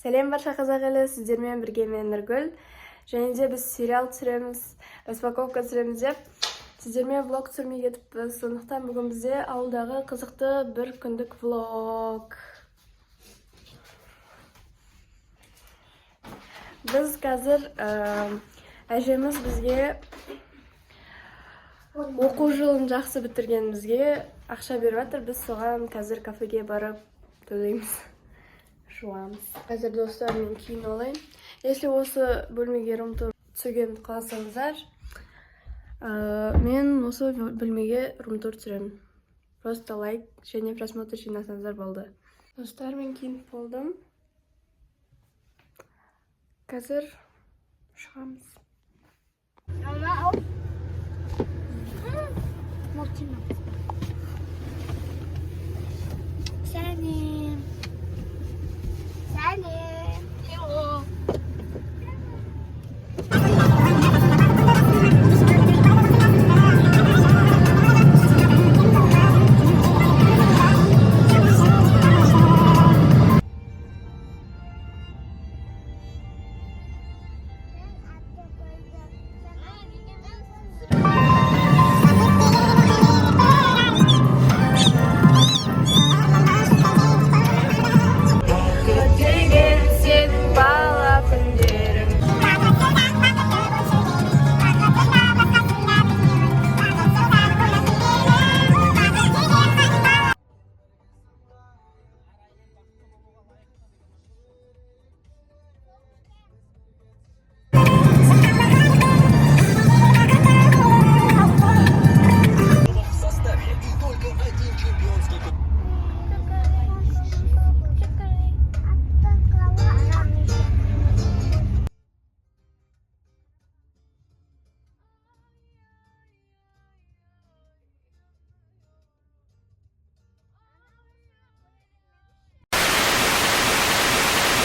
Сәлем барша қазақ елі, сіздермен бірге мен Нұргүл. Және де біз сериал түсіреміз, распаковка түсіреміз деп сіздермен влог түсірмей кетіппіз. Сондықтан бүгін бізде ауылдағы қызықты бір күндік влог. Біз қазір әжеміз бізге оқу жылын жақсы бітіргенімізге ақша беріп жатыр. Біз соған қазір кафеге барып төлейміз. Жуамыз. Қазір достар, мен кейін олайын. Если осы бөлмеге рум-тур түсірген қаласаңыздар, мен осы бөлмеге рум-тур түсіремін. Просто лайк және просмотр жинасаңыздар болды. Достар, мен кейін болдым. Қазір шығамыз. Сәлем. Сәлем. Hello.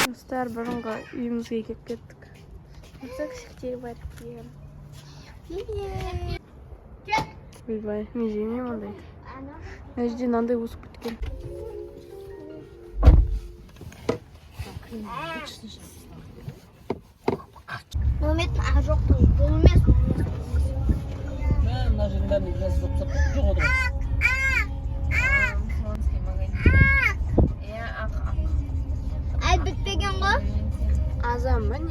Достар, бұрынғы үйімізге кеп кеттік. Осы кішіктері бар екен. Ойбай, мен жемеймін ондайды. Мына жерде мынандай өсіп кеткен. Бұл емес, жоқ, бұл емес. Мына жердің бәрін biraz жоқтап жоқ отыр. Ай, бітпеген ғой? Азан ба, не?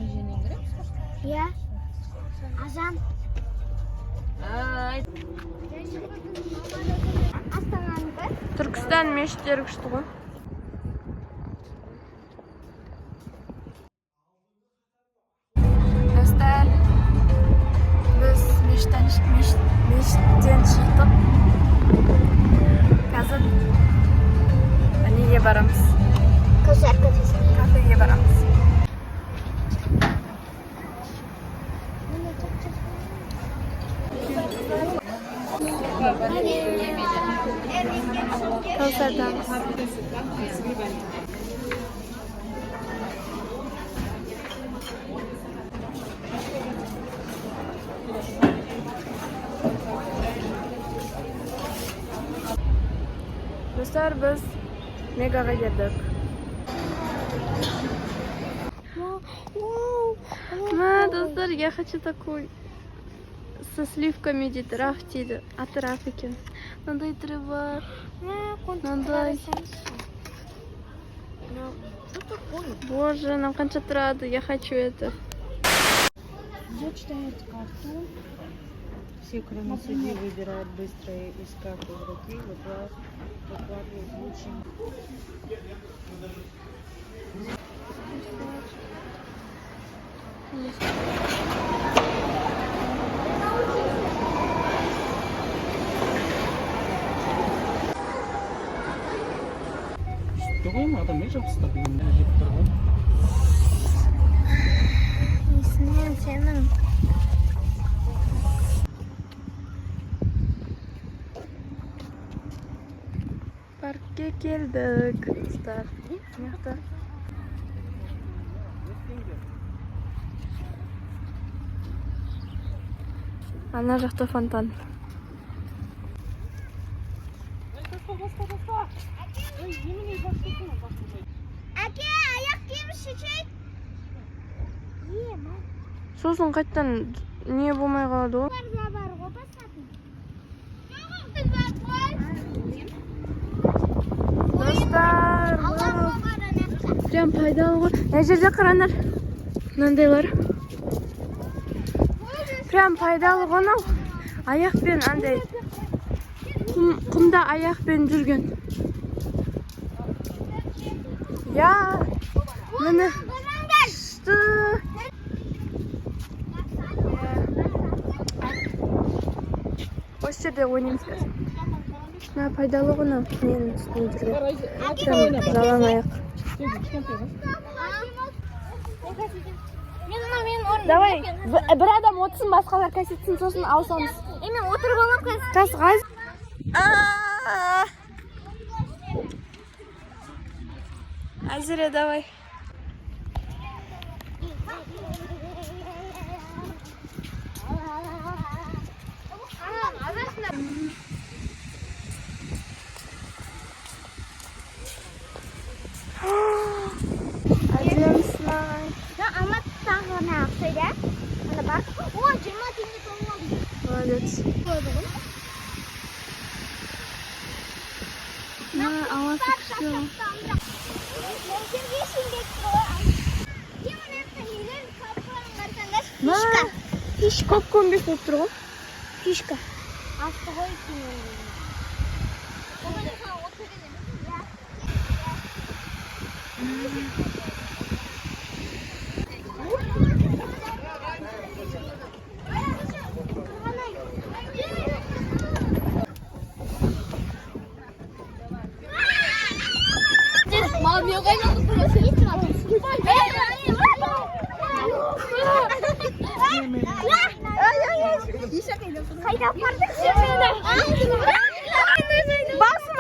Әженен кіреміз бе? Иә. Азан. Астананікі? Түркістан мешіттері күшті ғой. Достар, біз мешіттен шықтық. Қазір неге барамыз? Көшер кафесіне. Кафеге барамыз. Каусардамыз. Достар, біз Мегаға келдік. Достар, я хочу такой со сливками дейді, раф дейді. Аты раф екен. Мынандай түрі бар. Мынандай. Боже, нам қанша тұрады? Я хочу это. Где читает карту? Все, кроме судьи, выбирают быстро из карты игроки, выкладывают лучшим. Тұғым адам не жақсы мен жеп тұрған. Есінен сенің. Паркке келдік. Достар, мықты. Ана жақта фонтан. шешек. Ема. Сосын қайттан не болмай қалады ғой. Бар ғой басатын. Достар, прям пайдалы ғой. Мына жерде қараңдар. Мынандайлар. Прям пайдалы ғой мынау. Аяқпен андай құмда аяқпен жүрген. Я, міне. Шты. Осы жерде ойнаймыз қазір. Мына пайдалы ғой мынау. Ненің үстінде жүрген. Прям жалаң аяқ. Давай, бір адам отырсын, басқалар кәсетсін, сосын ауысамыз. Мен отырып алам қазір. Тас ғаз. Азира, давай. Әдемісің. Ана тағына ақсайда. Ана бар. О, 20 теңге толмады. Молодец. Ауасы күшті. Фишка. Көп көмбек болып тұр ғой. Фишка. Асты ғой кейін. Қайда бардың сен мені? Басым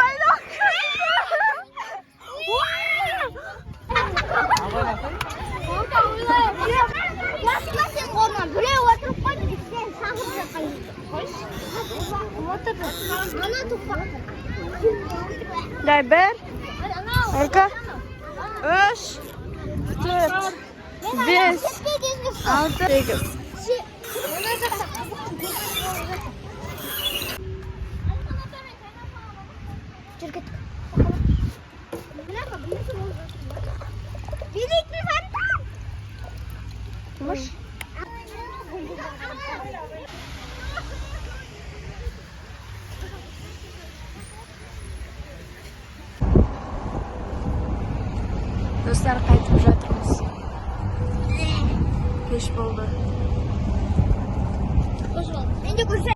Біреу отырып қойды, сен сағып жақайын. Отырды. Ана тұқпақ. Дай бір, екі, үш, төрт, бес, алты, сегіз. Жүргет. Билет mi var? Muş. Dostlar, qaytib жатырмыз. Kech bo'ldi.